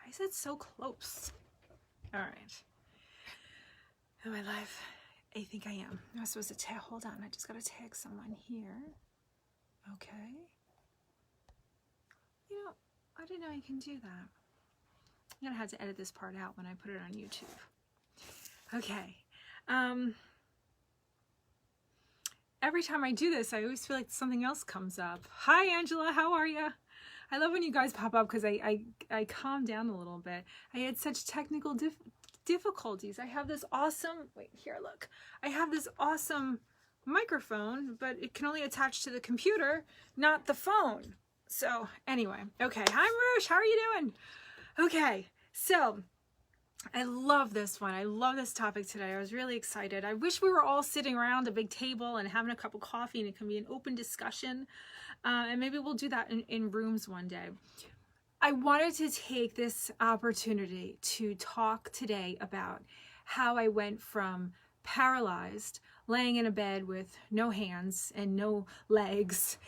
Why is it so close? All right. Am I live? I think I am. I'm supposed to tag. Hold on. I just got to tag someone here. Okay. You know, I didn't know you can do that. I'm going to have to edit this part out when I put it on YouTube. Okay. Every time I do this, I always feel like something else comes up. Hi, Angela. How are you? I love when you guys pop up because I calm down a little bit. I had such technical difficulties. I have this awesome, wait, here, look. I have this awesome microphone, but it can only attach to the computer, not the phone. So anyway, okay. Hi, Marush. How are you doing? Okay, so I love this one. I love this topic today. I was really excited. I wish we were all sitting around a big table and having a cup of coffee and it can be an open discussion. And maybe we'll do that in rooms one day. I wanted to take this opportunity to talk today about how I went from paralyzed, laying in a bed with no hands and no legs,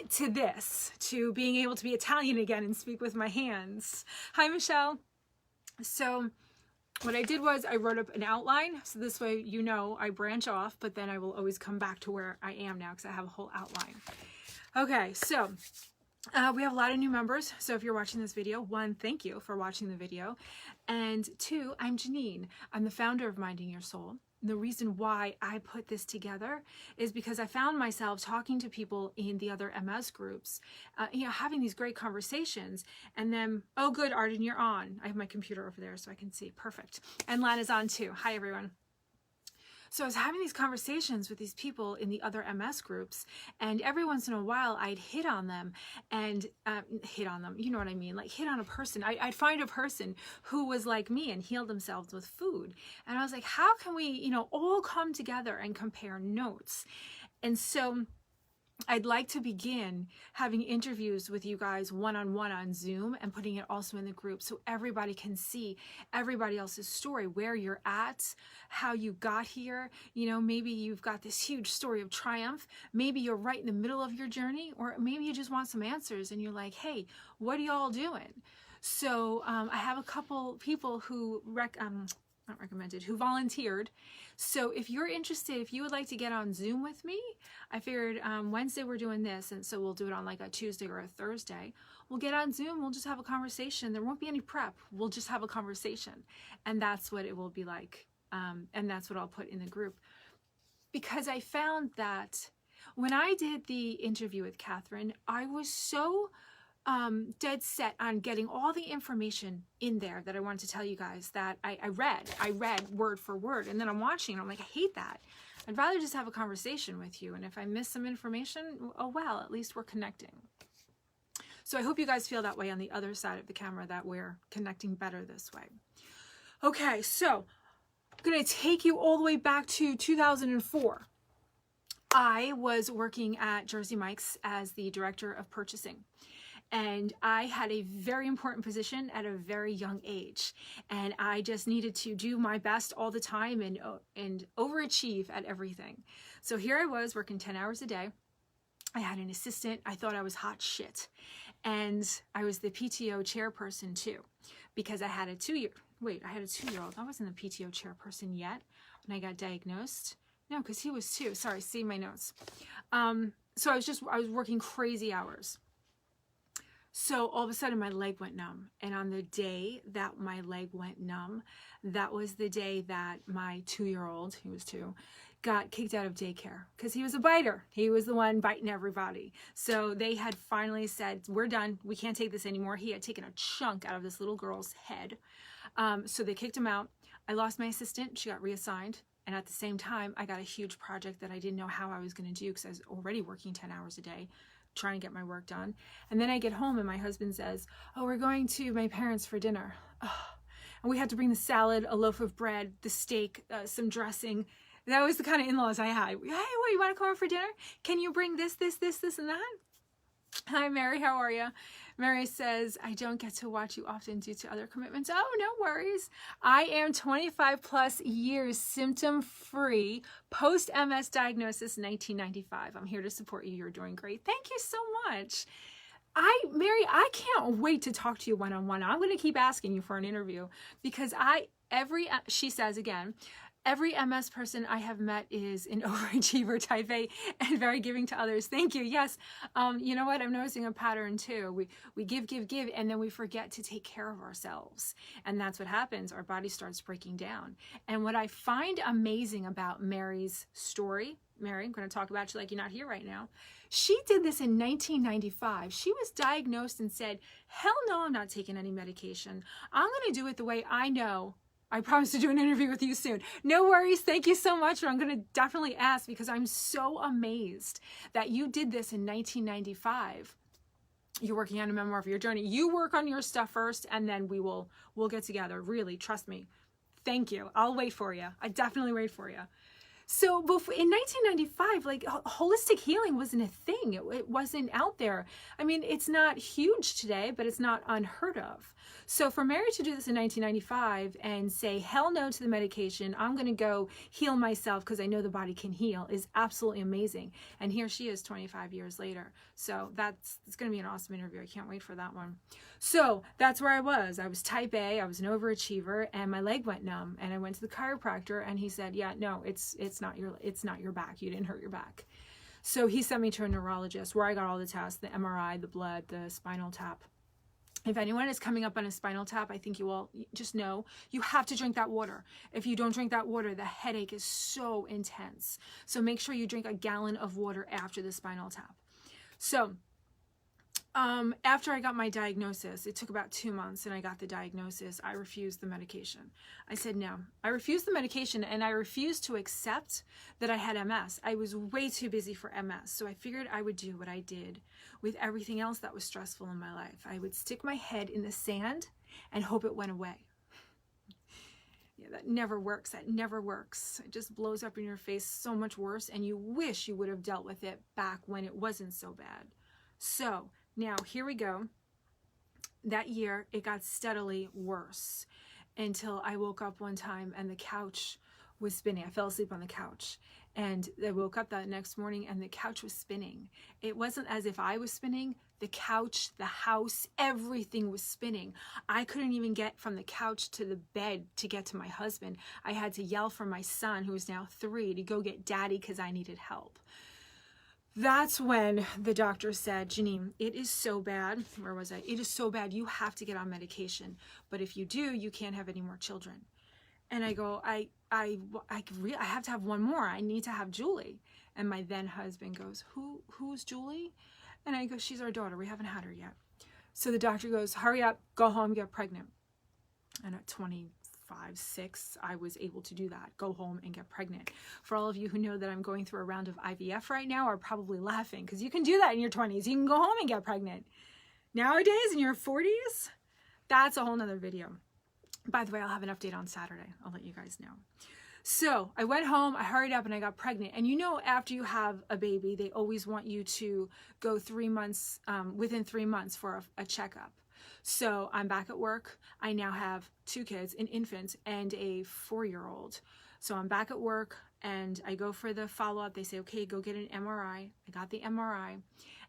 to this, to being able to be Italian again and speak with my hands. Hi, Michelle. So what I did was I wrote up an outline. So this way, you know, I branch off, but then I will always come back to where I am now because I have a whole outline. Okay, so we have a lot of new members. So if you're watching this video, one, thank you for watching the video. And two, I'm Janine. I'm the founder of Minding Your Soul. The reason why I put this together is because I found myself talking to people in the other MS groups, you know, having these great conversations, and then, oh, good, Arden, you're on. I have my computer over there so I can see. Perfect. And Lana's on too. Hi, everyone. So I was having these conversations with these people in the other MS groups, and every once in a while I'd hit on them, you know what I mean, like hit on a person. I'd find a person who was like me and healed themselves with food. And I was like, how can we, you know, all come together and compare notes? And so I'd like to begin having interviews with you guys one-on-one on Zoom and putting it also in the group so everybody can see everybody else's story, where you're at, how you got here. You know, maybe you've got this huge story of triumph. Maybe you're right in the middle of your journey, or maybe you just want some answers and you're like, hey, what are y'all doing? So I have a couple people who who volunteered. So if you're interested, if you would like to get on Zoom with me, I figured Wednesday we're doing this, and so we'll do it on like a Tuesday or a Thursday. We'll get on Zoom, we'll just have a conversation. There won't be any prep. We'll just have a conversation. And that's what it will be like. And that's what I'll put in the group. Because I found that when I did the interview with Catherine, I was so dead set on getting all the information in there that I wanted to tell you guys that I read word for word, and then I'm watching and I'm like, I hate that. I'd rather just have a conversation with you, and if I miss some information, oh well, at least we're connecting. So I hope you guys feel that way on the other side of the camera, that we're connecting better this way. Okay, so I'm going to take you all the way back to 2004. I was working at Jersey Mike's as the director of purchasing. And I had a very important position at a very young age. And I just needed to do my best all the time and overachieve at everything. So here I was working 10 hours a day. I had an assistant. I thought I was hot shit. And I was the PTO chairperson too, because I had a two-year-old. I wasn't the PTO chairperson yet when I got diagnosed. No, because he was 2. Sorry, see my notes. So I was working crazy hours. So all of a sudden my leg went numb. And on the day that my leg went numb, that was the day that my 2-year-old, he was 2, got kicked out of daycare because he was a biter. He was the one biting everybody. So they had finally said, we're done. We can't take this anymore. He had taken a chunk out of this little girl's head. So they kicked him out. I lost my assistant. She got reassigned. And at the same time, I got a huge project that I didn't know how I was going to do because I was already working 10 hours a day, trying to get my work done. And then I get home and my husband says, oh, we're going to my parents for dinner. Oh. And we had to bring the salad, a loaf of bread, the steak, some dressing. That was the kind of in-laws I had. Hey, what, you want to come over for dinner? Can you bring this, and that? Hi, Mary, how are you? Mary says, I don't get to watch you often due to other commitments. Oh, no worries. I am 25 plus years symptom-free, post-MS diagnosis, 1995. I'm here to support you. You're doing great. Thank you so much. Mary, I can't wait to talk to you one-on-one. I'm going to keep asking you for an interview because she says again, every MS person I have met is an overachiever, type A, and very giving to others. Thank you. Yes. You know what? I'm noticing a pattern too. We give, and then we forget to take care of ourselves. And that's what happens. Our body starts breaking down. And what I find amazing about Mary's story, Mary, I'm going to talk about you like you're not here right now. She did this in 1995. She was diagnosed and said, hell no, I'm not taking any medication. I'm going to do it the way I know. I promise to do an interview with you soon. No worries. Thank you so much. But I'm going to definitely ask because I'm so amazed that you did this in 1995. You're working on a memoir for your journey. You work on your stuff first and then we'll get together. Really, trust me. Thank you. I'll wait for you. I definitely wait for you. So before, in 1995, like holistic healing wasn't a thing. It wasn't out there. I mean, it's not huge today, but it's not unheard of. So for Mary to do this in 1995 and say, hell no to the medication, I'm going to go heal myself because I know the body can heal is absolutely amazing. And here she is 25 years later. So it's going to be an awesome interview. I can't wait for that one. So that's where I was. I was type A, I was an overachiever, and my leg went numb. And I went to the chiropractor and he said, yeah, no, it's not your back. You didn't hurt your back. So he sent me to a neurologist where I got all the tests, the MRI, the blood, the spinal tap. If anyone is coming up on a spinal tap, I think you all just know you have to drink that water. If you don't drink that water, the headache is so intense. So make sure you drink a gallon of water after the spinal tap. So after I got my diagnosis, it took about 2 months and I got the diagnosis, I refused the medication. I said no. I refused the medication and I refused to accept that I had MS. I was way too busy for MS. So I figured I would do what I did with everything else that was stressful in my life. I would stick my head in the sand and hope it went away. Yeah, that never works. That never works. It just blows up in your face so much worse and you wish you would have dealt with it back when it wasn't so bad. So now, here we go. That year, it got steadily worse until I woke up one time and the couch was spinning. I fell asleep on the couch and I woke up that next morning and the couch was spinning. It wasn't as if I was spinning. The couch, the house, everything was spinning. I couldn't even get from the couch to the bed to get to my husband. I had to yell for my son, who is now 3, to go get daddy because I needed help. That's when the doctor said, Janine, it is so bad. Where was I? It is so bad. You have to get on medication. But if you do, you can't have any more children. And I go, I have to have one more. I need to have Julie. And my then husband goes, who's Julie? And I go, she's our daughter. We haven't had her yet. So the doctor goes, hurry up, go home, get pregnant. And at 25, 6, I was able to do that. Go home and get pregnant. For all of you who know that I'm going through a round of IVF right now are probably laughing because you can do that in your 20s. You can go home and get pregnant. Nowadays, in your 40s, that's a whole nother video. By the way, I'll have an update on Saturday. I'll let you guys know. So I went home, I hurried up and I got pregnant. And you know, after you have a baby, they always want you to go 3 months, within 3 months for a checkup. So I'm back at work. I now have 2 kids, an infant and a 4-year-old. So I'm back at work and I go for the follow-up. They say, okay, go get an MRI. I got the MRI.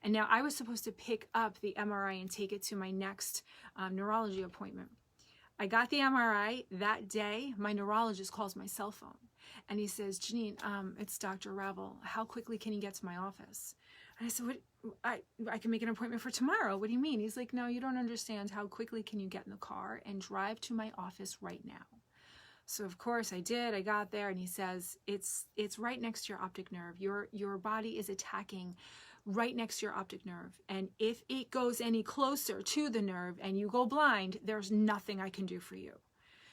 And now I was supposed to pick up the MRI and take it to my next neurology appointment. I got the MRI that day. My neurologist calls my cell phone and he says, Janine, it's Dr. Ravel. How quickly can you get to my office? And I said, what? I can make an appointment for tomorrow. What do you mean? He's like, no, you don't understand. How quickly can you get in the car and drive to my office right now? So of course I did. I got there and he says, it's right next to your optic nerve. Your body is attacking right next to your optic nerve. And if it goes any closer to the nerve and you go blind, there's nothing I can do for you.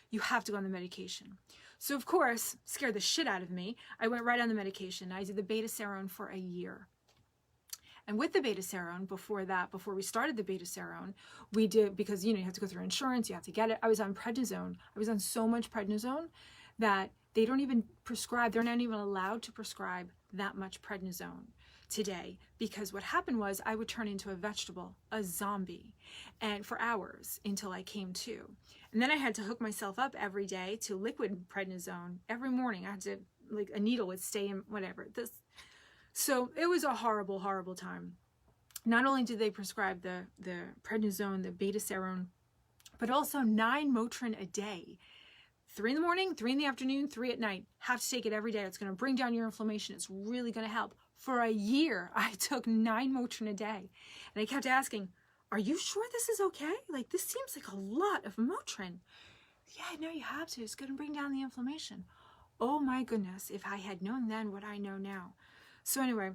You have to go on the medication. So of course, scared the shit out of me. I went right on the medication. I did the beta-serone for a year. And with the beta-serone, before we started the beta-serone, we did, because, you know, you have to go through insurance, you have to get it. I was on prednisone. I was on so much prednisone that they don't even prescribe, they're not even allowed to prescribe that much prednisone today, because what happened was I would turn into a vegetable, a zombie, and for hours until I came to. And then I had to hook myself up every day to liquid prednisone every morning. I had to, like, a needle would stay in whatever. So it was a horrible, horrible time. not only did they prescribe the prednisone, the beta-serone, but also 9 Motrin a day. 3 in the morning, 3 in the afternoon, 3 at night. Have to take it every day. It's going to bring down your inflammation. It's really going to help. For a year, I took 9 Motrin a day. And I kept asking, are you sure this is okay? Like, this seems like a lot of Motrin. Yeah, no, you have to. It's going to bring down the inflammation. Oh my goodness, if I had known then what I know now. So anyway,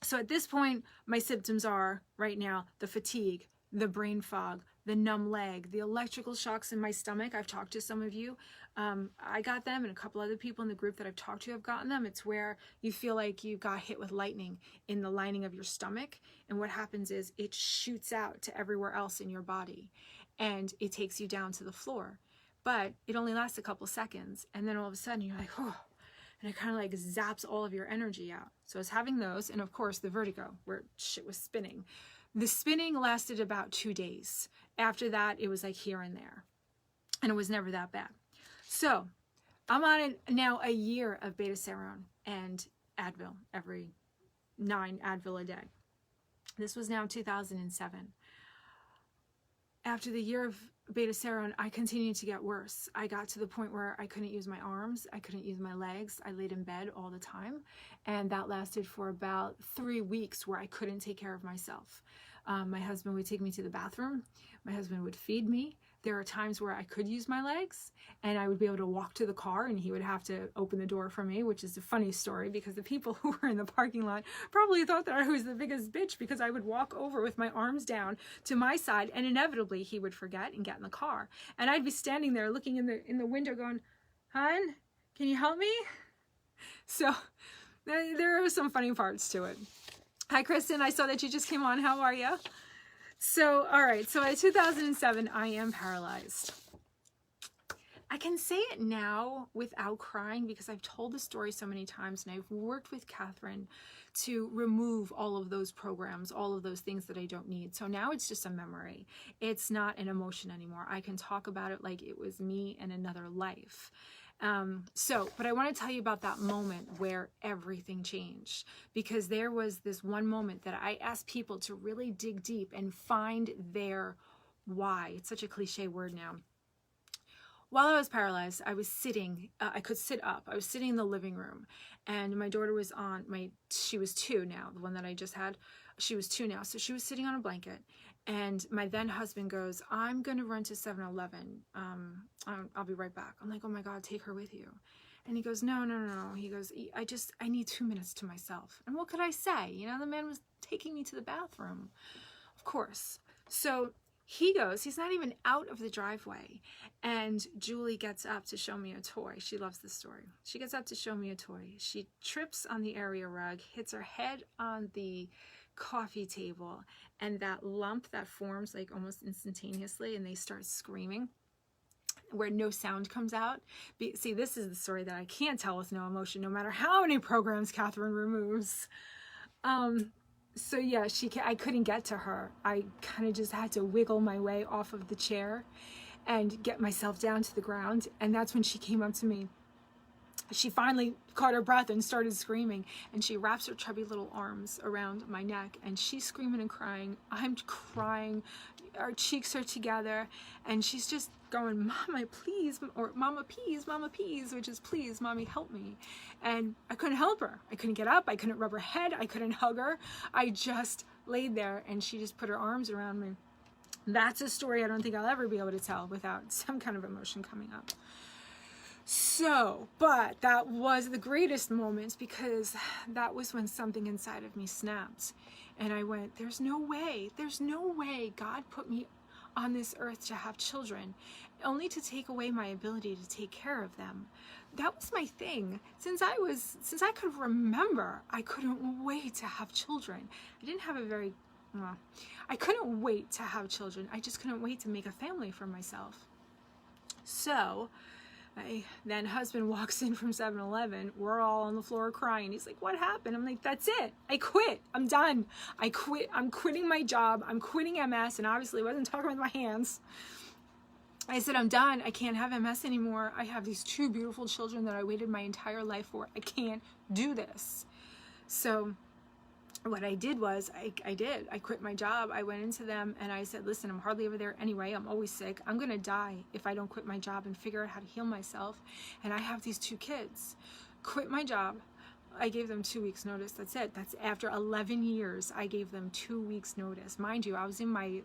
so at this point, my symptoms are right now the fatigue, the brain fog, the numb leg, the electrical shocks in my stomach. I've talked to some of you. I got them, and a couple other people in the group that I've talked to have gotten them. It's where you feel like you got hit with lightning in the lining of your stomach. And what happens is it shoots out to everywhere else in your body, and it takes you down to the floor. But it only lasts a couple seconds, and then all of a sudden you're like, oh, and it kind of like zaps all of your energy out. So I was having those, and of course the vertigo, where shit was spinning. The spinning lasted about 2 days. After that, it was like here and there, and it was never that bad. So I'm on now a year of beta-serone and Advil, every 9 Advil a day. This was now 2007. After the year of beta-serone, I continued to get worse. I got to the point where I couldn't use my arms, I couldn't use my legs. I laid in bed all the time, and that lasted for about 3 weeks where I couldn't take care of myself. My husband would take me to the bathroom. My husband would feed me. There are times where I could use my legs, and I would be able to walk to the car, and he would have to open the door for me, which is a funny story because the people who were in the parking lot probably thought that I was the biggest bitch because I would walk over with my arms down to my side, and inevitably he would forget and get in the car. And I'd be standing there looking in the window going, "Hon, can you help me?" So there are some funny parts to it. Hi, Kristen. I saw that you just came on. How are you? So, all right. So, in 2007, I am paralyzed. I can say it now without crying because I've told the story so many times, and I've worked with Catherine to remove all of those programs, all of those things that I don't need. So now it's just a memory. It's not an emotion anymore. I can talk about it like it was me in another life. But I want to tell you about that moment where everything changed, because there was this one moment that I asked people to really dig deep and find their why. It's such a cliche word now. While I was paralyzed, I was sitting, I could sit up. I was sitting in the living room, and my daughter was she was 2 now, the one that I just had, she was 2 now. So she was sitting on a blanket, and my then husband goes, "I'm going to run to 7-Eleven. I'll be right back." I'm like, "Oh my God, take her with you." And he goes, No. He goes, I need 2 minutes to myself. And what could I say? You know, the man was taking me to the bathroom, of course. So he goes, he's not even out of the driveway. And Julie gets up to show me a toy. She loves this story. She gets up to show me a toy. She trips on the area rug, hits her head on the coffee table, and that lump that forms like almost instantaneously, and they start screaming where no sound comes out. See, this is the story that I can't tell with no emotion, no matter how many programs Catherine removes. So yeah, I couldn't get to her. I kind of just had to wiggle my way off of the chair and get myself down to the ground. And that's when she came up to me. She finally caught her breath and started screaming, and she wraps her chubby little arms around my neck, and she's screaming and crying. I'm crying. Our cheeks are together, and she's just going, "Mama, please," or "Mama, please," which is "Please, Mommy, help me." And I couldn't help her. I couldn't get up. I couldn't rub her head. I couldn't hug her. I just laid there, and she just put her arms around me. That's a story I don't think I'll ever be able to tell without some kind of emotion coming up. So, but that was the greatest moment, because that was when something inside of me snapped. And I went, there's no way God put me on this earth to have children, only to take away my ability to take care of them. That was my thing. Since I could remember, I couldn't wait to have children. I couldn't wait to have children. I just couldn't wait to make a family for myself. So my then husband walks in from 7-Eleven. We're all on the floor crying. He's like, "What happened?" I'm like, "That's it. I quit. I'm done. I quit. I'm quitting my job. I'm quitting MS." And obviously I wasn't talking with my hands. I said, "I'm done. I can't have MS anymore. I have these 2 beautiful children that I waited my entire life for. I can't do this." So what I did was I quit my job. I went into them and I said, listen, I'm hardly ever there anyway. I'm always sick. I'm going to die if I don't quit my job and figure out how to heal myself. And I have these 2 kids. Quit my job. I gave them 2 weeks notice. That's it. That's after 11 years. I gave them 2 weeks notice. Mind you, I was in my,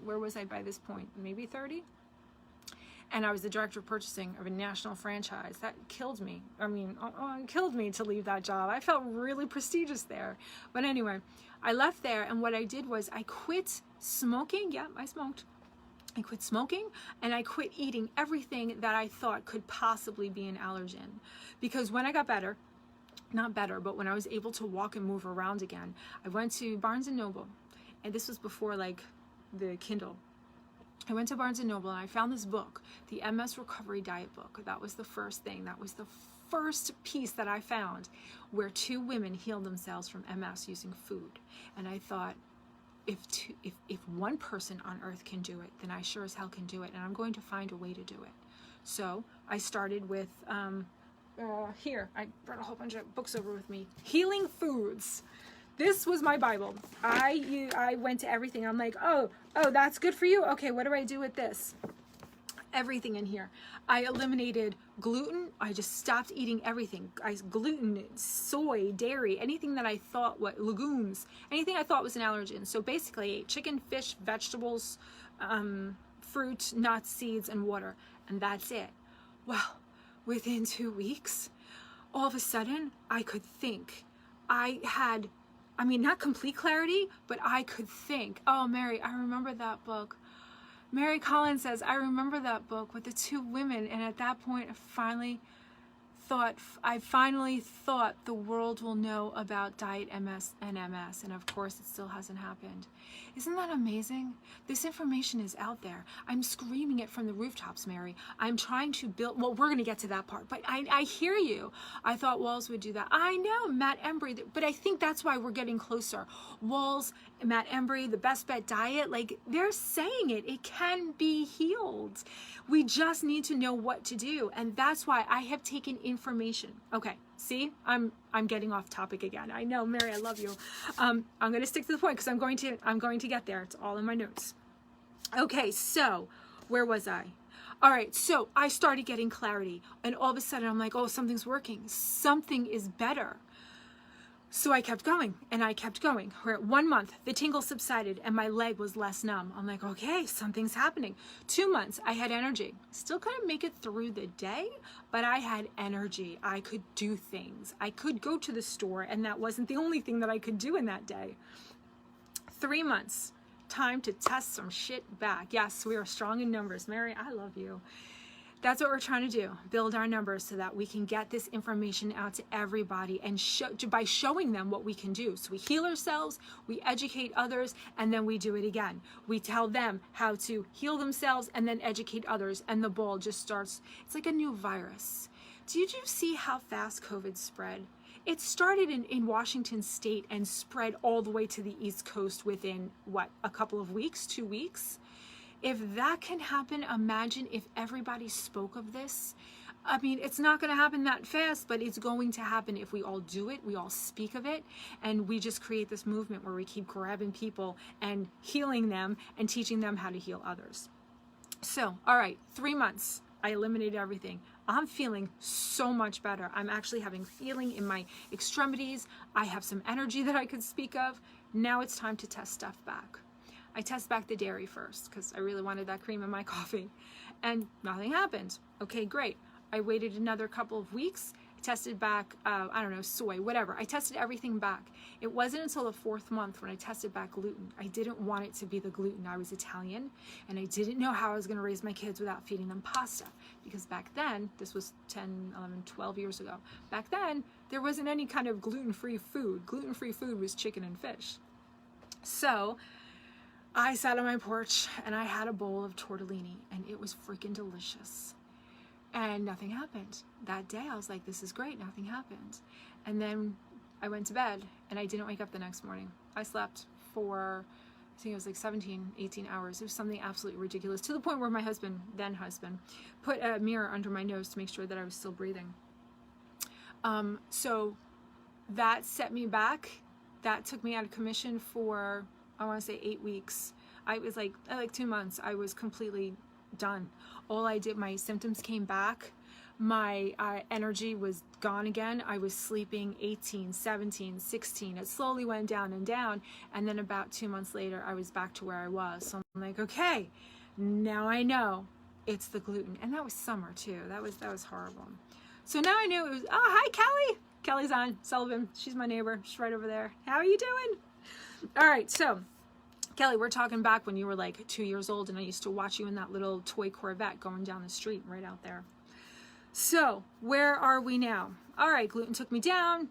where was I by this point? Maybe 30? And I was the director of purchasing of a national franchise. That killed me. I mean, it killed me to leave that job. I felt really prestigious there. But anyway, I left there, and what I did was I quit smoking. Yeah, I smoked. I quit smoking, and I quit eating everything that I thought could possibly be an allergen. Because when I got better, not better, but when I was able to walk and move around again, I went to Barnes & Noble, and this was before like the Kindle. I went to Barnes & Noble and I found this book, the MS Recovery Diet book. That was the first thing. That was the first piece that I found where 2 women healed themselves from MS using food. And I thought, if one person on earth can do it, then I sure as hell can do it. And I'm going to find a way to do it. So I started with, here, I brought a whole bunch of books over with me. Healing Foods. This was my Bible. I went to everything. I'm like, oh, that's good for you? Okay, what do I do with this? Everything in here. I eliminated gluten. I just stopped eating everything. Gluten, soy, dairy, anything that I thought, legumes, anything I thought was an allergen. So basically, I ate chicken, fish, vegetables, fruit, nuts, seeds, and water. And that's it. Well, within 2 weeks, all of a sudden, I could think. Not complete clarity, but I could think. Oh, Mary, I remember that book. Mary Collins says, I remember that book with the 2 women. And at that point, I finally thought the world will know about diet MS and MS. And of course, it still hasn't happened. Isn't that amazing? This information is out there. I'm screaming it from the rooftops, Mary. I'm trying to build, well, we're going to get to that part, but I hear you. I thought Walls would do that. I know, Matt Embry, but I think that's why we're getting closer. Walls, Matt Embry, the Best Bet Diet, like they're saying it can be healed. We just need to know what to do. And that's why I have taken information. Okay. See, I'm getting off topic again. I know, Mary, I love you. I'm going to stick to the point because I'm going to get there. It's all in my notes. Okay, so where was I? All right, so I started getting clarity, and all of a sudden I'm like, oh, something's working. Something is better. So I kept going, and I kept going. We're at 1 month, the tingle subsided, and my leg was less numb. I'm like, okay, something's happening. 2 months, I had energy. Still couldn't make it through the day, but I had energy. I could do things. I could go to the store, and that wasn't the only thing that I could do in that day. 3 months, time to test some shit back. Yes, we are strong in numbers. Mary, I love you. That's what we're trying to do, build our numbers so that we can get this information out to everybody and by showing them what we can do. So we heal ourselves, we educate others, and then we do it again. We tell them how to heal themselves and then educate others, and the ball just starts. It's like a new virus. Did you see how fast COVID spread? It started in Washington State and spread all the way to the East Coast within, a couple of weeks, 2 weeks? If that can happen, imagine if everybody spoke of this. I mean, it's not going to happen that fast, but it's going to happen if we all do it, we all speak of it, and we just create this movement where we keep grabbing people and healing them and teaching them how to heal others. So, all right, 3 months. I eliminated everything. I'm feeling so much better. I'm actually having feeling in my extremities. I have some energy that I could speak of. Now it's time to test stuff back. I test back the dairy first because I really wanted that cream in my coffee, and nothing happened. Okay, great. I waited another couple of weeks, tested back, soy, whatever. I tested everything back. It wasn't until the 4th month when I tested back gluten. I didn't want it to be the gluten. I was Italian, and I didn't know how I was going to raise my kids without feeding them pasta, because back then, this was 10, 11, 12 years ago, back then, there wasn't any kind of gluten-free food. Gluten-free food was chicken and fish. So I sat on my porch and I had a bowl of tortellini, and it was freaking delicious. And nothing happened. That day I was like, this is great, nothing happened. And then I went to bed and I didn't wake up the next morning. I slept for, I think it was like 17, 18 hours. It was something absolutely ridiculous, to the point where my then husband, put a mirror under my nose to make sure that I was still breathing. So that set me back that took me out of commission for, I want to say 8 weeks. I was like 2 months, I was completely done. All I did, my symptoms came back. My energy was gone again. I was sleeping 18, 17, 16. It slowly went down and down. And then about 2 months later, I was back to where I was. So I'm like, okay, now I know it's the gluten. And that was summer too. That was horrible. So now I knew it was, oh, hi, Kelly. Kelly's on, Sullivan. She's my neighbor. She's right over there. How are you doing? All right, so Kelly, we're talking back when you were like 2 years old, and I used to watch you in that little toy Corvette going down the street right out there. So where are we now? All right, gluten took me down.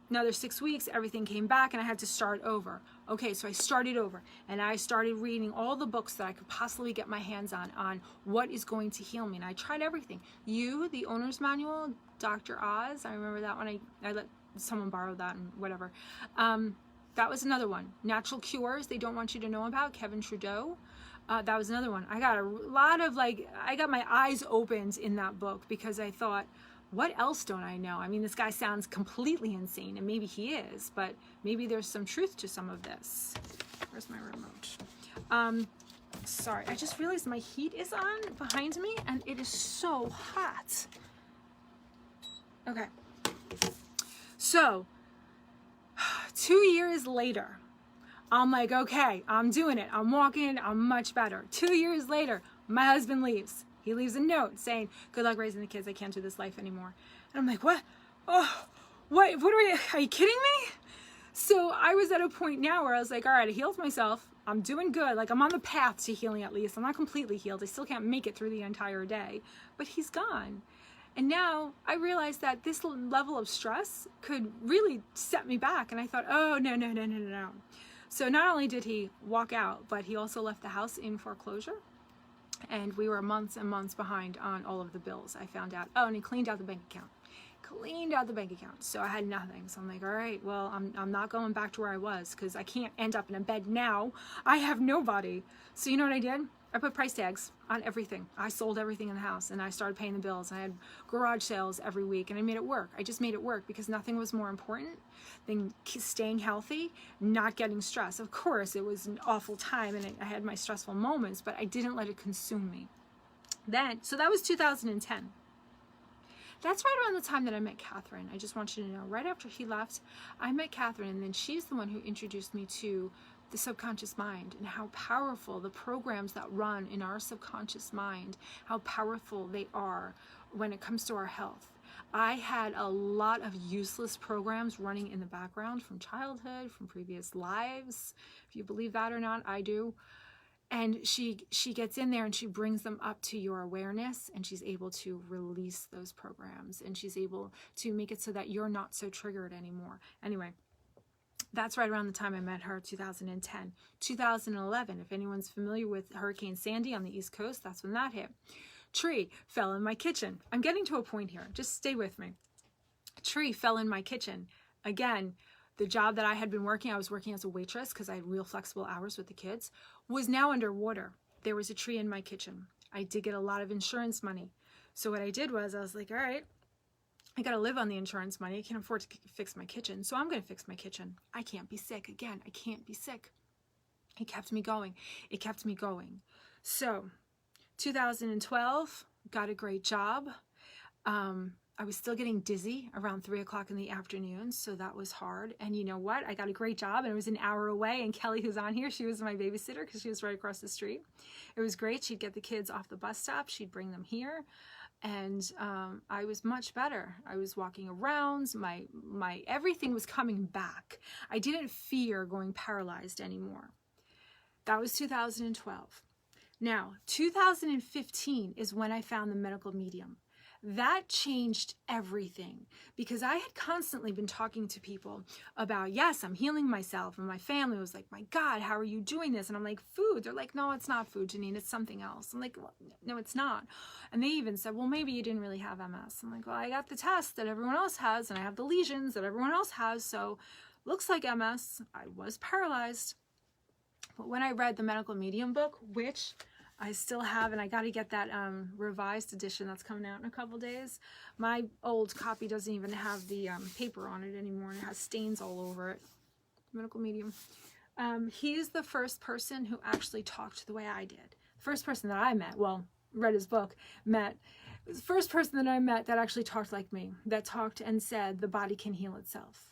Another 6 weeks, everything came back, and I had to start over. Okay, so I started over, and I started reading all the books that I could possibly get my hands on what is going to heal me. And I tried everything. You, the owner's manual, Dr. Oz, I remember that one. I let someone borrow that and whatever. That was another one. Natural Cures They Don't Want You to Know About, Kevin Trudeau. That was another one. I got a lot of I got my eyes opened in that book because I thought, what else don't I know? I mean, this guy sounds completely insane, and maybe he is, but maybe there's some truth to some of this. Where's my remote? Sorry, I just realized my heat is on behind me, and it is so hot. Okay. So, 2 years later, I'm like, okay, I'm doing it. I'm walking, I'm much better. 2 years later, my husband leaves. He leaves a note saying, good luck raising the kids. I can't do this life anymore. And I'm like, what? Oh, what are you kidding me? So I was at a point now where I was like, all right, I healed myself. I'm doing good. Like, I'm on the path to healing at least. I'm not completely healed. I still can't make it through the entire day, but he's gone. And now I realized that this level of stress could really set me back. And I thought, oh, no. So not only did he walk out, but he also left the house in foreclosure. And we were months and months behind on all of the bills. I found out. Oh, and he cleaned out the bank account. So I had nothing. So I'm like, all right, well, I'm not going back to where I was because I can't end up in a bed now. I have nobody. So you know what I did? I put price tags on everything. I sold everything in the house, and I started paying the bills. I had garage sales every week, and I made it work. I just made it work because nothing was more important than staying healthy, not getting stressed. Of course, it was an awful time, and I had my stressful moments, but I didn't let it consume me. So that was 2010. That's right around the time that I met Catherine. I just want you to know, right after he left, I met Catherine, and then she's the one who introduced me to the subconscious mind and how powerful the programs that run in our subconscious mind, how powerful they are when it comes to our health. I had a lot of useless programs running in the background from childhood, from previous lives. If you believe that or not, I do. And she gets in there and she brings them up to your awareness, and she's able to release those programs, and she's able to make it so that you're not so triggered anymore. Anyway, that's right around the time I met her, 2010. 2011, if anyone's familiar with Hurricane Sandy on the East Coast, that's when that hit. Tree fell in my kitchen. I'm getting to a point here. Just stay with me. Tree fell in my kitchen. Again, the job that I had been working, I was working as a waitress because I had real flexible hours with the kids, was now underwater. There was a tree in my kitchen. I did get a lot of insurance money. So what I did was I was like, all right, I got to live on the insurance money. I can't afford to fix my kitchen. So I'm going to fix my kitchen. I can't be sick. Again, I can't be sick. It kept me going. It kept me going. So 2012, got a great job. I was still getting dizzy around 3 o'clock in the afternoon, so that was hard. And you know what? I got a great job, and it was an hour away. And Kelly, who's on here, she was my babysitter because she was right across the street. It was great. She'd get the kids off the bus stop. She'd bring them here. And I was much better. I was walking around. My everything was coming back. I didn't fear going paralyzed anymore. That was 2012. Now, 2015 is when I found the medical medium. That changed everything because I had constantly been talking to people about, yes, I'm healing myself. And my family was like, my God, how are you doing this? And I'm like, food. They're like, no, it's not food, Janine. It's something else. I'm like, well, no, it's not. And they even said, well, maybe you didn't really have MS. I'm like, well, I got the test that everyone else has, and I have the lesions that everyone else has. So looks like MS. I was paralyzed. But when I read the medical medium book, which I still have, and I got to get that revised edition that's coming out in a couple days. My old copy doesn't even have the paper on it anymore, and it has stains all over it. medical medium. He is the first person who actually talked the way I did. First person that I met, well, read his book, met. The first person that I met that actually talked like me, that talked and said the body can heal itself.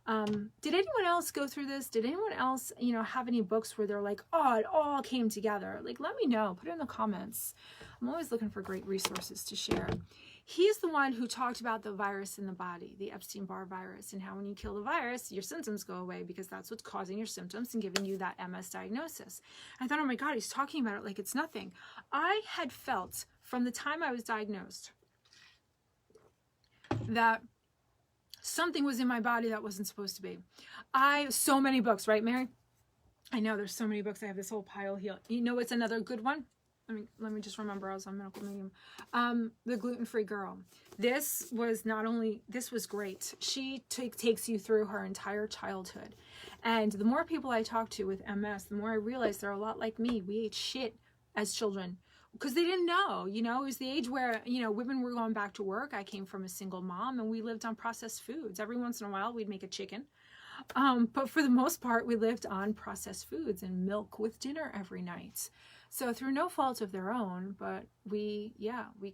Did anyone else go through this? Did anyone else, you know, have any books where they're like, oh, it all came together? Like, let me know. Put it in the comments. I'm always looking for great resources to share. He's the one who talked about the virus in the body, the Epstein-Barr virus, and how when you kill the virus, your symptoms go away because that's what's causing your symptoms and giving you that MS diagnosis. I thought, oh my God, he's talking about it like it's nothing. I had felt from the time I was diagnosed that something was in my body that wasn't supposed to be. So many books, right, Mary? I know there's so many books. I have this whole pile here. You know what's another good one? Let me just remember I was on medical medium. The Gluten-Free Girl. This was great. She takes you through her entire childhood. And the more people I talk to with MS, the more I realize they're a lot like me. We ate shit as children because they didn't know, you know. It was the age where, you know, women were going back to work. I came from a single mom and we lived on processed foods. Every once in a while we'd make a chicken. But for the most part, we lived on processed foods and milk with dinner every night. So through no fault of their own, but we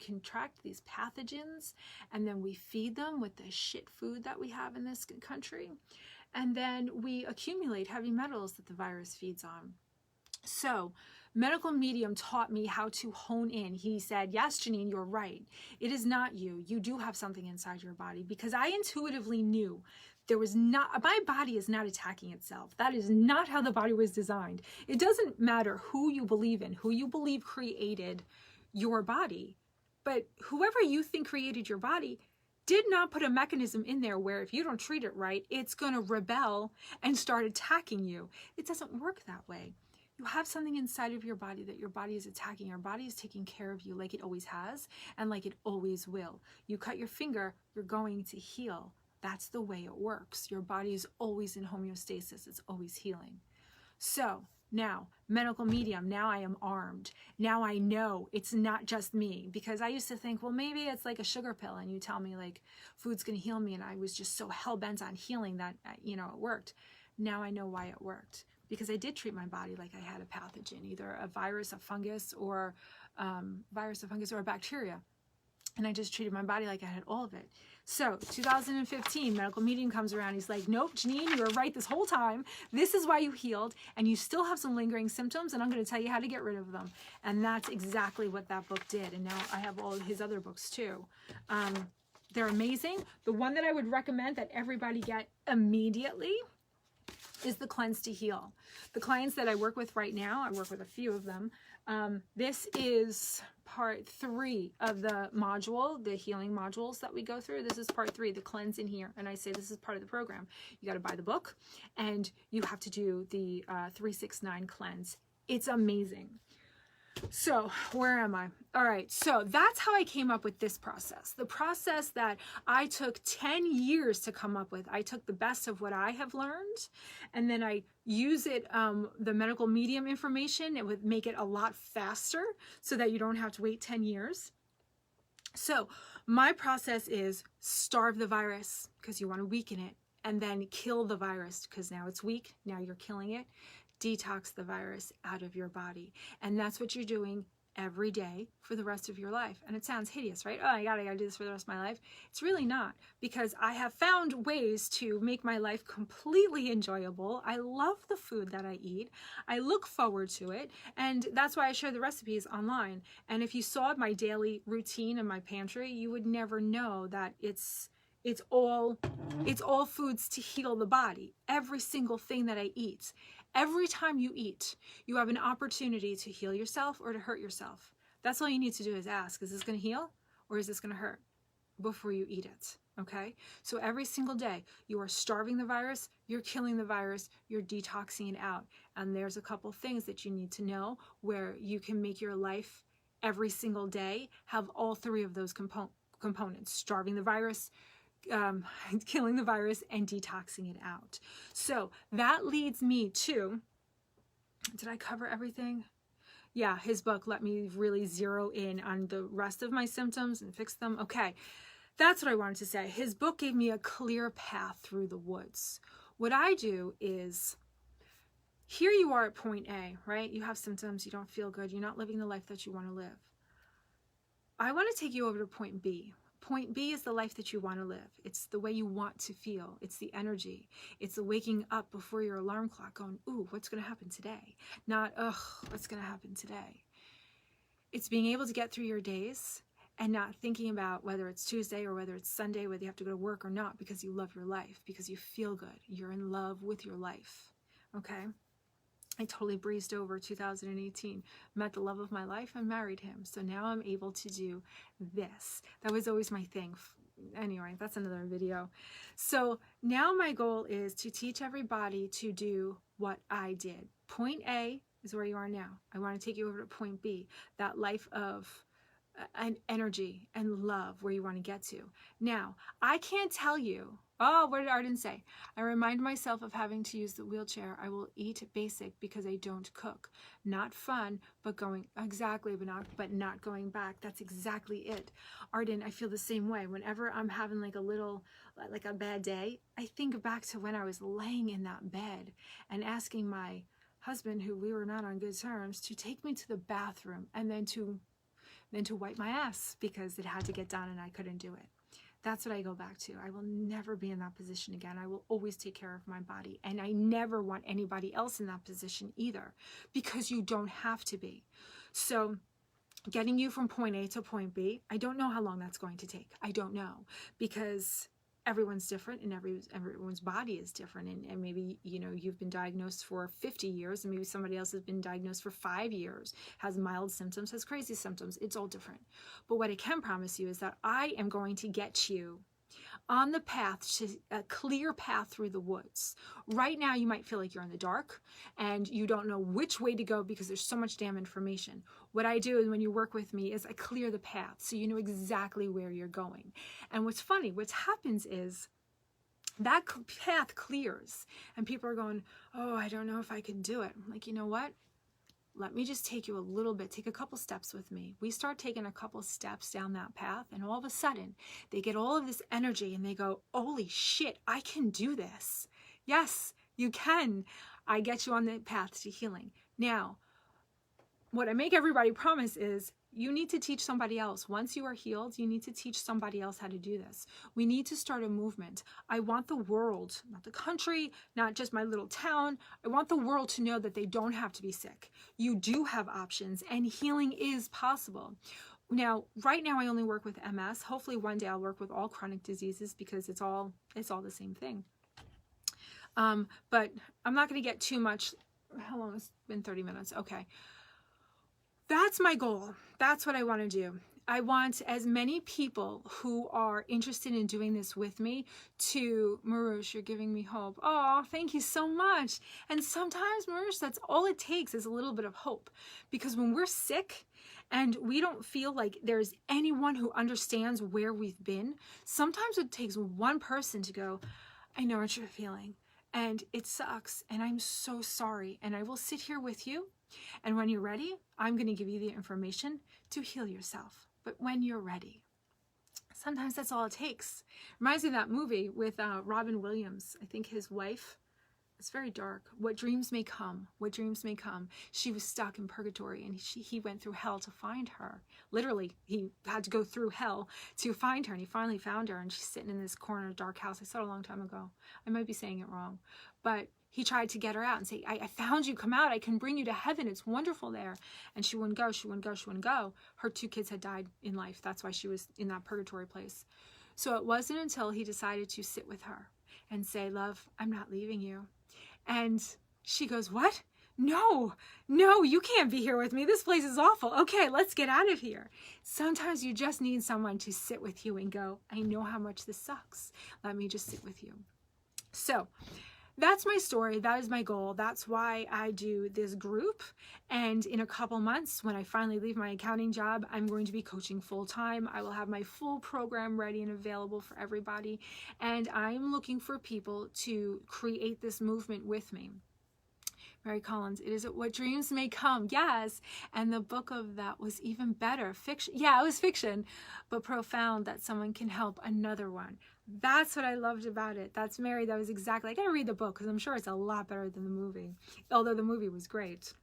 contract these pathogens and then we feed them with the shit food that we have in this country. And then we accumulate heavy metals that the virus feeds on. So medical medium taught me how to hone in. He said, yes, Janine, you're right. It is not you. You do have something inside your body, because I intuitively knew my body is not attacking itself. That is not how the body was designed. It doesn't matter who you believe in, who you believe created your body, but whoever you think created your body did not put a mechanism in there where if you don't treat it right, it's going to rebel and start attacking you. It doesn't work that way. You have something inside of your body that your body is attacking. Your body is taking care of you like it always has and like it always will. You cut your finger, you're going to heal. That's the way it works. Your body is always in homeostasis. It's always healing. So now, medical medium, now I am armed. Now I know it's not just me, because I used to think, well, maybe it's like a sugar pill and you tell me like food's going to heal me. And I was just so hell-bent on healing that, you know, it worked. Now I know why it worked, because I did treat my body like I had a pathogen, either a virus, a fungus, or a bacteria. And I just treated my body like I had all of it. So 2015, medical medium comes around. He's like, nope, Janine, you were right this whole time. This is why you healed. And you still have some lingering symptoms. And I'm going to tell you how to get rid of them. And that's exactly what that book did. And now I have all of his other books too. They're amazing. The one that I would recommend that everybody get immediately is the Cleanse to Heal. The clients that I work with right now, I work with a few of them. This is part 3 of the module, the healing modules that we go through. This is part 3, the cleanse in here. And I say this is part of the program. You got to buy the book and you have to do the 369 cleanse. It's amazing. So where am I? All right. So that's how I came up with this process. The process that I took 10 years to come up with. I took the best of what I have learned and then I use it, the medical medium information. It would make it a lot faster so that you don't have to wait 10 years. So my process is starve the virus because you want to weaken it, and then kill the virus because now it's weak. Now you're killing it. Detox the virus out of your body. And that's what you're doing every day for the rest of your life. And it sounds hideous, right? Oh, I gotta do this for the rest of my life. It's really not, because I have found ways to make my life completely enjoyable. I love the food that I eat. I look forward to it. And that's why I share the recipes online. And if you saw my daily routine in my pantry, you would never know that it's all foods to heal the body. Every single thing that I eat. Every time you eat, you have an opportunity to heal yourself or to hurt yourself. That's all you need to do is ask, is this going to heal or is this going to hurt before you eat it? Okay? So every single day, you are starving the virus, you're killing the virus, you're detoxing it out. And there's a couple things that you need to know where you can make your life every single day have all 3 of those components. Starving the virus, killing the virus, and detoxing it out. So that leads me to, did I cover everything? Yeah, his book let me really zero in on the rest of my symptoms and fix them. Okay, that's what I wanted to say. His book gave me a clear path through the woods. what I do is, here you are at point A, right? You have symptoms, you don't feel good, you're not living the life that you want to live. I want to take you over to point B. Point B is the life that you want to live. It's the way you want to feel. It's the energy. It's the waking up before your alarm clock going, ooh, what's going to happen today? Not, ugh, what's going to happen today? It's being able to get through your days and not thinking about whether it's Tuesday or whether it's Sunday, whether you have to go to work or not, because you love your life, because you feel good. You're in love with your life, okay? I totally breezed over 2018, met the love of my life and married him. So now I'm able to do this. That was always my thing. Anyway, that's another video. So now my goal is to teach everybody to do what I did. Point A is where you are now. I want to take you over to point B, that life of an energy and love where you want to get to. Now, I can't tell you, oh, what did Arden say? I remind myself of having to use the wheelchair. I will eat basic because I don't cook. Not fun, but going, exactly, but not going back. That's exactly it. Arden, I feel the same way. Whenever I'm having like a bad day, I think back to when I was laying in that bed and asking my husband, who we were not on good terms, to take me to the bathroom and then to wipe my ass because it had to get done and I couldn't do it. That's what I go back to. I will never be in that position again. I will always take care of my body. And I never want anybody else in that position either, because you don't have to be. So getting you from point A to point B, I don't know how long that's going to take. I don't know, because everyone's different and everyone's body is different. And maybe, you know, you've been diagnosed for 50 years and maybe somebody else has been diagnosed for 5 years, has mild symptoms, has crazy symptoms. It's all different. But what I can promise you is that I am going to get you on the path, to a clear path through the woods. Right now, you might feel like you're in the dark and you don't know which way to go because there's so much damn information. What I do is, when you work with me, is I clear the path so you know exactly where you're going. And what's funny, what happens is that path clears and people are going, oh, I don't know if I can do it. I'm like, you know what? Let me just take you a little bit, take a couple steps with me. We start taking a couple steps down that path, and all of a sudden they get all of this energy and they go, holy shit, I can do this. Yes, you can. I get you on the path to healing. Now, what I make everybody promise is, you need to teach somebody else. Once you are healed, you need to teach somebody else how to do this. We need to start a movement. I want the world, not the country, not just my little town. I want the world to know that they don't have to be sick. You do have options, and healing is possible. Now, right now I only work with MS. Hopefully one day I'll work with all chronic diseases, because it's all the same thing. But I'm not going to get too much. How long? It's been 30 minutes. Okay. That's my goal. That's what I want to do. I want as many people who are interested in doing this with me to, Marush, you're giving me hope. Oh, thank you so much. And sometimes, Marush, that's all it takes, is a little bit of hope. Because when we're sick and we don't feel like there's anyone who understands where we've been, sometimes it takes one person to go, I know what you're feeling. And it sucks. And I'm so sorry. And I will sit here with you. And when you're ready, I'm going to give you the information to heal yourself. But when you're ready, sometimes that's all it takes. Reminds me of that movie with Robin Williams. I think his wife. It's very dark. What dreams may come. What dreams may come. She was stuck in purgatory, and he went through hell to find her. Literally, he had to go through hell to find her, and he finally found her, and she's sitting in this corner dark house. I saw it a long time ago. I might be saying it wrong, but he tried to get her out and say, I found you, come out, I can bring you to heaven, it's wonderful there. And she wouldn't go, she wouldn't go, she wouldn't go. Her 2 kids had died in life. That's why she was in that purgatory place. So it wasn't until he decided to sit with her and say, love, I'm not leaving you. And she goes, what? No, you can't be here with me. This place is awful. Okay, let's get out of here. Sometimes you just need someone to sit with you and go, I know how much this sucks. Let me just sit with you. So that's my story. That is my goal. That's why I do this group. And in a couple months, when I finally leave my accounting job, I'm going to be coaching full time. I will have my full program ready and available for everybody. And I'm looking for people to create this movement with me. Mary Collins, it is what dreams may come. Yes. And the book of that was even better. Fiction. Yeah, it was fiction, but profound, that someone can help another one. That's what I loved about it. That's Mary. That was exactly, I gotta read the book because I'm sure it's a lot better than the movie, although the movie was great.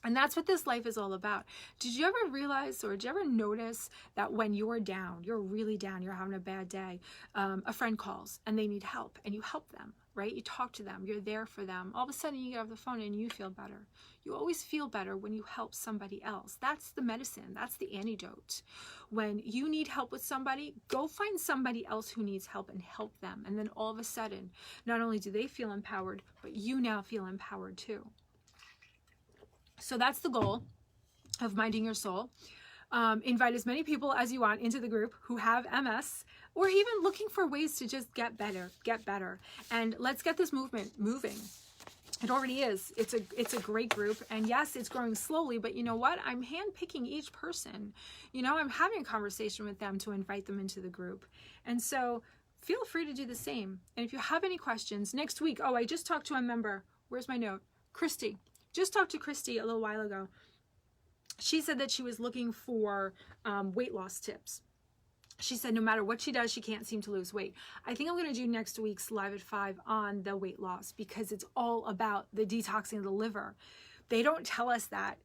And that's what this life is all about. Did you ever realize, or did you ever notice that when you're down, you're really down, you're having a bad day, a friend calls and they need help and you help them, right? You talk to them, you're there for them. All of a sudden you get off the phone and you feel better. You always feel better when you help somebody else. That's the medicine. That's the antidote. When you need help with somebody, go find somebody else who needs help and help them. And then all of a sudden, not only do they feel empowered, but you now feel empowered too. So that's the goal of Minding Your Soul. Invite as many people as you want into the group who have MS, or even looking for ways to just get better. And let's get this movement moving. It already is. It's a great group. And yes, it's growing slowly, but you know what? I'm handpicking each person. You know, I'm having a conversation with them to invite them into the group. And so feel free to do the same. And if you have any questions, next week, I just talked to a member. Where's my note? Christy. Just talked to Christy a little while ago. She said that she was looking for weight loss tips. She said no matter what she does, she can't seem to lose weight. I think I'm going to do next week's Live at 5 on the weight loss because it's all about the detoxing of the liver. They don't tell us that.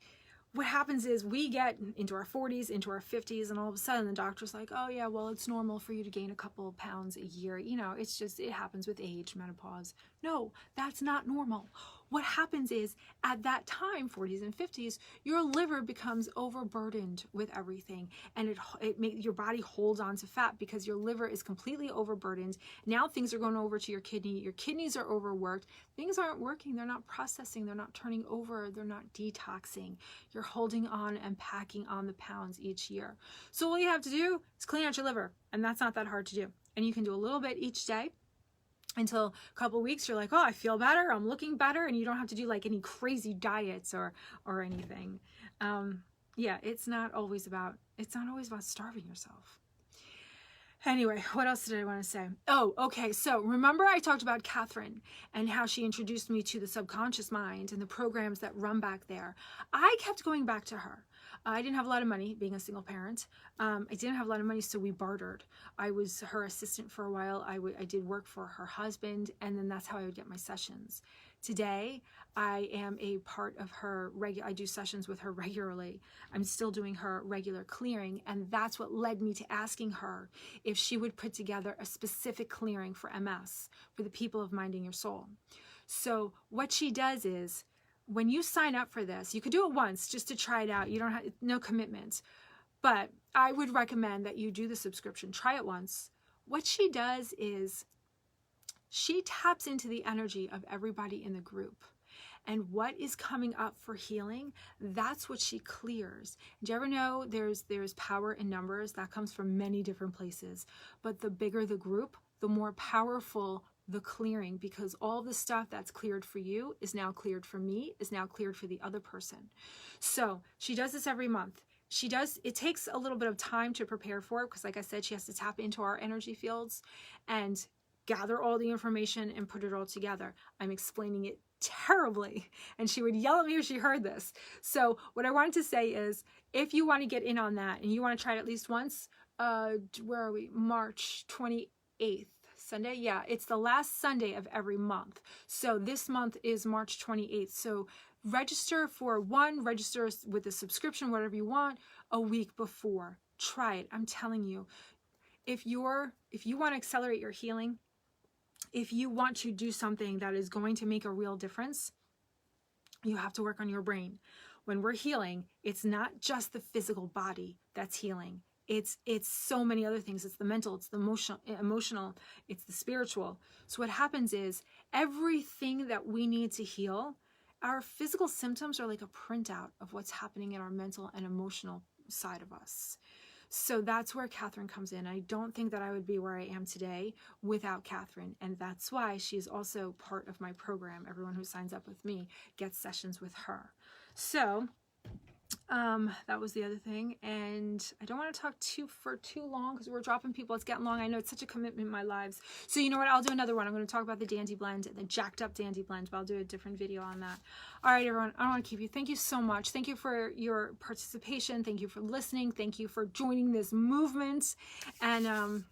What happens is we get into our 40s, into our 50s, and all of a sudden the doctor's like, oh yeah, well, it's normal for you to gain a couple of pounds a year. You know, it's just, it happens with age, menopause. No, that's not normal. What happens is at that time, 40s and 50s, your liver becomes overburdened with everything, and your body holds on to fat because your liver is completely overburdened. Now things are going over to your kidney. Your kidneys are overworked. Things aren't working. They're not processing. They're not turning over. They're not detoxing. You're holding on and packing on the pounds each year. So all you have to do is clean out your liver, and that's not that hard to do. And you can do a little bit each day until a couple of weeks you're like, oh, I feel better, I'm looking better, and you don't have to do like any crazy diets or anything. Yeah, it's not always about starving yourself. Anyway, what else did I want to say? Oh, okay. So remember I talked about Catherine and how she introduced me to the subconscious mind and the programs that run back there. I kept going back to her. I didn't have a lot of money being a single parent. I didn't have a lot of money, so we bartered. I was her assistant for a while. I did work for her husband, and then that's how I would get my sessions. Today, I am a part of her I do sessions with her regularly. I'm still doing her regular clearing, and that's what led me to asking her if she would put together a specific clearing for MS, for the people of Minding Your Soul. So what she does is, when you sign up for this, you could do it once just to try it out. You don't have, no commitment, but I would recommend that you do the subscription. Try it once. What she does is she taps into the energy of everybody in the group. And what is coming up for healing, that's what she clears. Do you ever know there's power in numbers? That comes from many different places. But the bigger the group, the more powerful the clearing, because all the stuff that's cleared for you is now cleared for me, is now cleared for the other person. So she does this every month. It takes a little bit of time to prepare for it because, like I said, she has to tap into our energy fields and gather all the information and put it all together. I'm explaining it terribly, and she would yell at me if she heard this. So what I wanted to say is, if you want to get in on that and you want to try it at least once, where are we? March 28th. Sunday? Yeah, it's the last Sunday of every month. So this month is March 28th. So register register with a subscription, whatever you want, a week before. Try it. I'm telling you, if you want to accelerate your healing, if you want to do something that is going to make a real difference, you have to work on your brain. When we're healing, it's not just the physical body that's healing. It's so many other things. It's the mental, it's the emotional, it's the spiritual. So what happens is everything that we need to heal, our physical symptoms are like a printout of what's happening in our mental and emotional side of us. So that's where Catherine comes in. I don't think that I would be where I am today without Catherine. And that's why she is also part of my program. Everyone who signs up with me gets sessions with her. So That was the other thing. And I don't want to talk for too long because we're dropping people. It's getting long. I know it's such a commitment in my lives. So you know what? I'll do another one. I'm going to talk about the Dandy Blend and the jacked up Dandy Blend, but I'll do a different video on that. All right, everyone. I don't want to keep you. Thank you so much. Thank you for your participation. Thank you for listening. Thank you for joining this movement. And,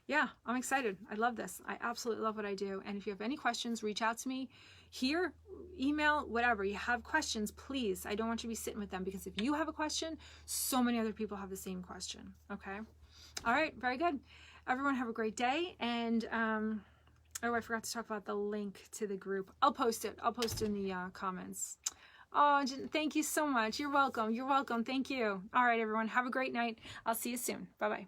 yeah, I'm excited. I love this. I absolutely love what I do. And if you have any questions, reach out to me here, email, whatever. You have questions, please. I don't want you to be sitting with them, because if you have a question, so many other people have the same question. Okay. All right. Very good. Everyone have a great day. And, oh, I forgot to talk about the link to the group. I'll post it. I'll post it in the comments. Oh, thank you so much. You're welcome. You're welcome. Thank you. All right, everyone. Have a great night. I'll see you soon. Bye-bye.